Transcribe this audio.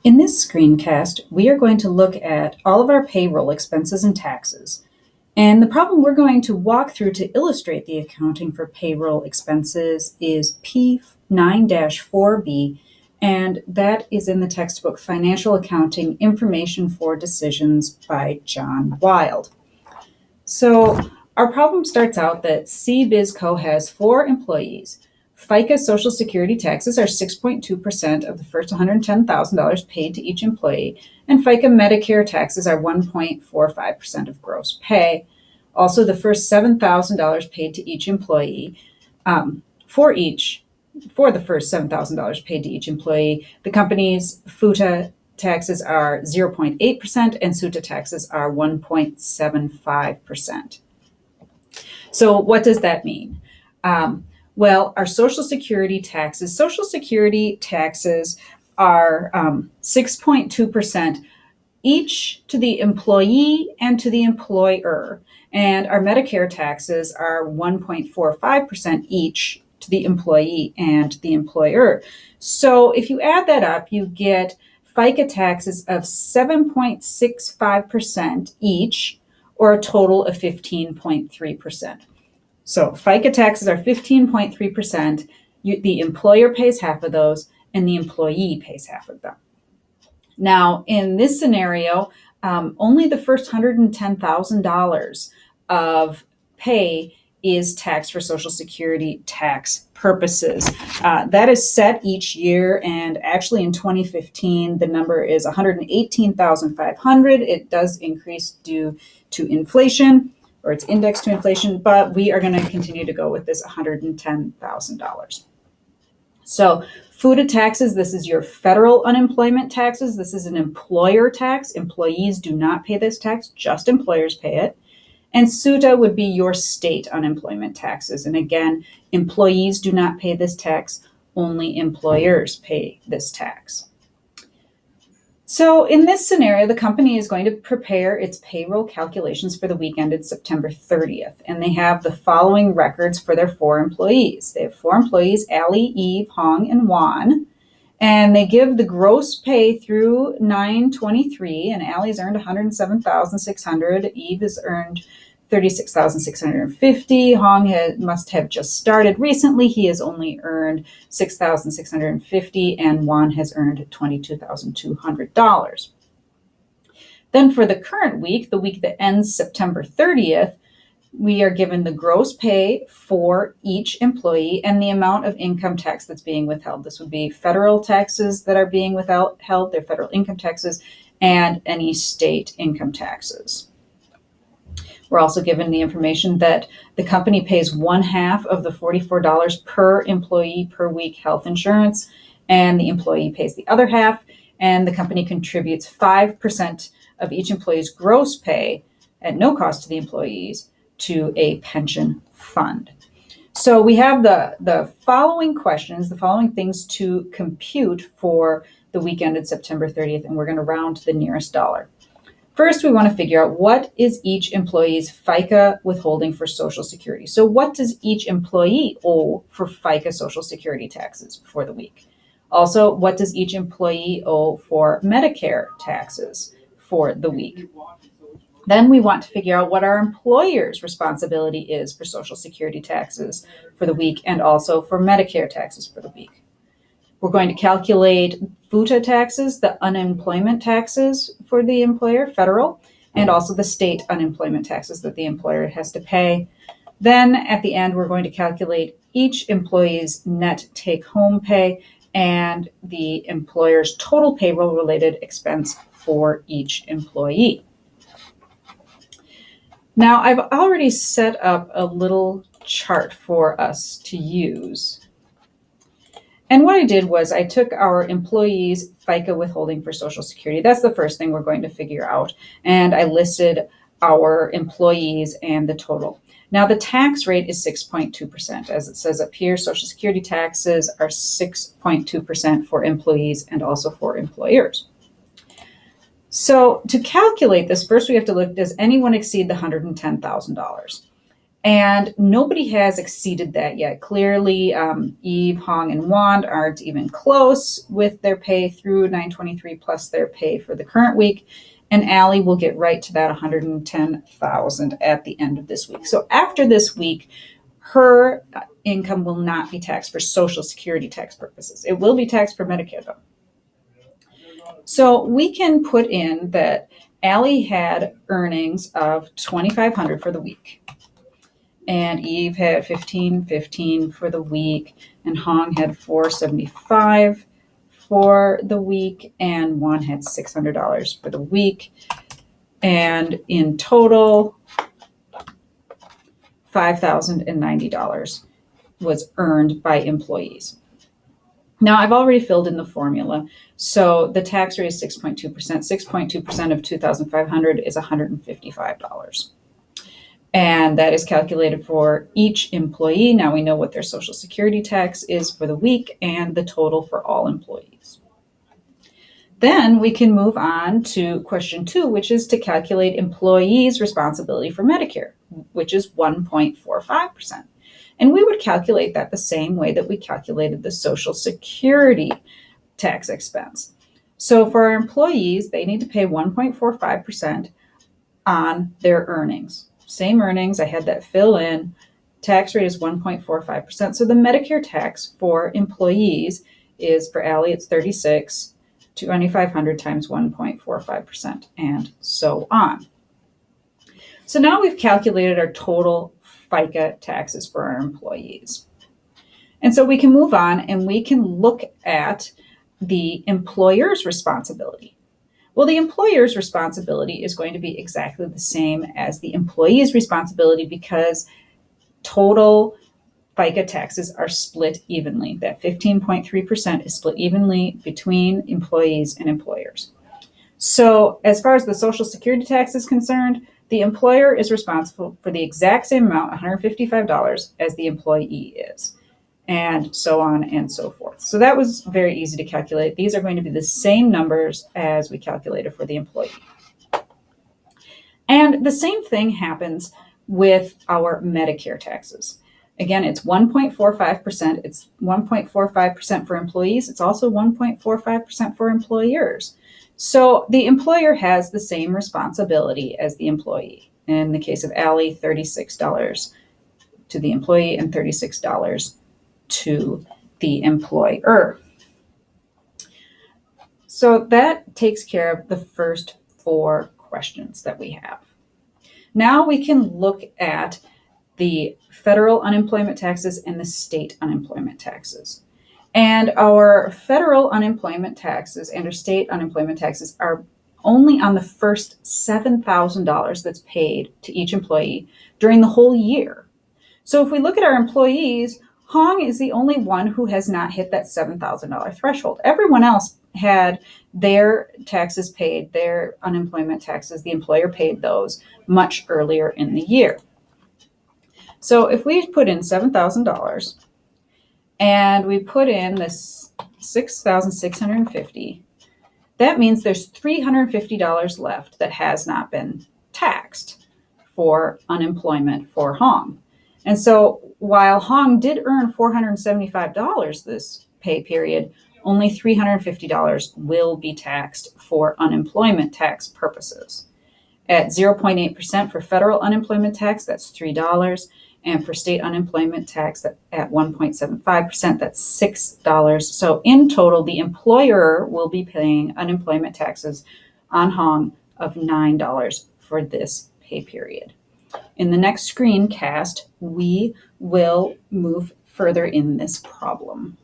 In this screencast, we are going to look at all of our payroll expenses and taxes. And the problem we're going to walk through to illustrate the accounting for payroll expenses is P9-4B, and that is in the textbook Financial Accounting Information for Decisions by John Wild. So our problem starts out that CBiz Co. has 4 employees. FICA Social Security taxes are 6.2% of the first $110,000 paid to each employee, and FICA Medicare taxes are 1.45% of gross pay. Also, the first $7,000 paid to each employee, for the first $7,000 paid to each employee, the company's FUTA taxes are 0.8% and SUTA taxes are 1.75%. So what does that mean? Well, our Social Security taxes are 6.2% each to the employee and to the employer. And our Medicare taxes are 1.45% each to the employee and the employer. So if you add that up, you get FICA taxes of 7.65% each, or a total of 15.3%. So FICA taxes are 15.3%. The employer pays half of those, and the employee pays half of them. Now, in this scenario, only the first $110,000 of pay is taxed for Social Security tax purposes. That is set each year, and actually in 2015, the number is $118,500. It does increase due to inflation, or it's indexed to inflation, but we are going to continue to go with this $110,000. So FUTA taxes, this is your federal unemployment taxes. This is an employer tax. Employees do not pay this tax, just employers pay it. And SUTA would be your state unemployment taxes. And again, employees do not pay this tax, only employers pay this tax. So in this scenario, the company is going to prepare its payroll calculations for the week ended September 30th. And they have the following records for their 4 employees. They have 4 employees, Allie, Eve, Hong, and Juan. And they give the gross pay through 9/23, and Allie's earned $107,600. Eve has earned $36,650. Hong must have just started recently. He has only earned $6,650, and Juan has earned $22,200. Then for the current week, the week that ends September 30th, we are given the gross pay for each employee and the amount of income tax that's being withheld. This would be federal taxes that are being withheld, their federal income taxes, and any state income taxes. We're also given the information that the company pays 1/2 of the $44 per employee per week health insurance, and the employee pays the other half, and the company contributes 5% of each employee's gross pay at no cost to the employees to a pension fund. So we have the following questions, the following things to compute for the week ended September 30th, and we're going to round to the nearest dollar. First, we want to figure out what is each employee's FICA withholding for Social Security. So what does each employee owe for FICA Social Security taxes for the week? Also, what does each employee owe for Medicare taxes for the week? Then we want to figure out what our employer's responsibility is for Social Security taxes for the week and also for Medicare taxes for the week. We're going to calculate FUTA taxes, the unemployment taxes for the employer, federal, and also the state unemployment taxes that the employer has to pay. Then at the end, we're going to calculate each employee's net take-home pay and the employer's total payroll-related expense for each employee. Now, I've already set up a little chart for us to use. And what I did was I took our employees' FICA withholding for Social Security. That's the first thing we're going to figure out. And I listed our employees and the total. Now, the tax rate is 6.2%. As it says up here, Social Security taxes are 6.2% for employees and also for employers. So to calculate this, first we have to look, does anyone exceed the $110,000? And nobody has exceeded that yet. Clearly, Eve, Hong, and Wand aren't even close with their pay through 9/23 plus their pay for the current week. And Allie will get right to that 110,000 at the end of this week. So after this week, her income will not be taxed for Social Security tax purposes. It will be taxed for Medicare, though. So we can put in that Allie had earnings of 2,500 for the week. And Eve had 1515 for the week, and Hong had 475 for the week, and Juan had $600 for the week. And in total, $5,090 was earned by employees. Now, I've already filled in the formula. So the tax rate is 6.2%. 6.2% of $2,500 is $155. And that is calculated for each employee. Now we know what their Social Security tax is for the week and the total for all employees. Then we can move on to question 2, which is to calculate employees' responsibility for Medicare, which is 1.45%. And we would calculate that the same way that we calculated the Social Security tax expense. So for our employees, they need to pay 1.45% on their earnings. Same earnings, I had that fill in. Tax rate is 1.45%. So the Medicare tax for employees is, for Allie, it's 36, 2,500 times 1.45%, and so on. So now we've calculated our total FICA taxes for our employees. And so we can move on and we can look at the employer's responsibility. Well, the employer's responsibility is going to be exactly the same as the employee's responsibility because total FICA taxes are split evenly. That 15.3% is split evenly between employees and employers. So as far as the Social Security tax is concerned, the employer is responsible for the exact same amount, $155, as the employee is, and so on and so forth. So that was very easy to calculate. These are going to be the same numbers as we calculated for the employee. And the same thing happens with our Medicare taxes. Again, it's 1.45%. It's 1.45% for employees. It's also 1.45% for employers. So the employer has the same responsibility as the employee. In the case of Allie, $36 to the employee and $36 to the employer. So that takes care of the first 4 questions that we have. Now we can look at the federal unemployment taxes and the state unemployment taxes. And our federal unemployment taxes and our state unemployment taxes are only on the first $7,000 that's paid to each employee during the whole year. So if we look at our employees, Hong is the only one who has not hit that $7,000 threshold. Everyone else had their taxes paid, their unemployment taxes, the employer paid those much earlier in the year. So if we put in $7,000 and we put in this $6,650, that means there's $350 left that has not been taxed for unemployment for Hong. And so while Hong did earn $475 this pay period, only $350 will be taxed for unemployment tax purposes. At 0.8% for federal unemployment tax, that's $3. And for state unemployment tax at 1.75%, that's $6. So in total, the employer will be paying unemployment taxes on Hong of $9 for this pay period. In the next screencast, we will move further in this problem.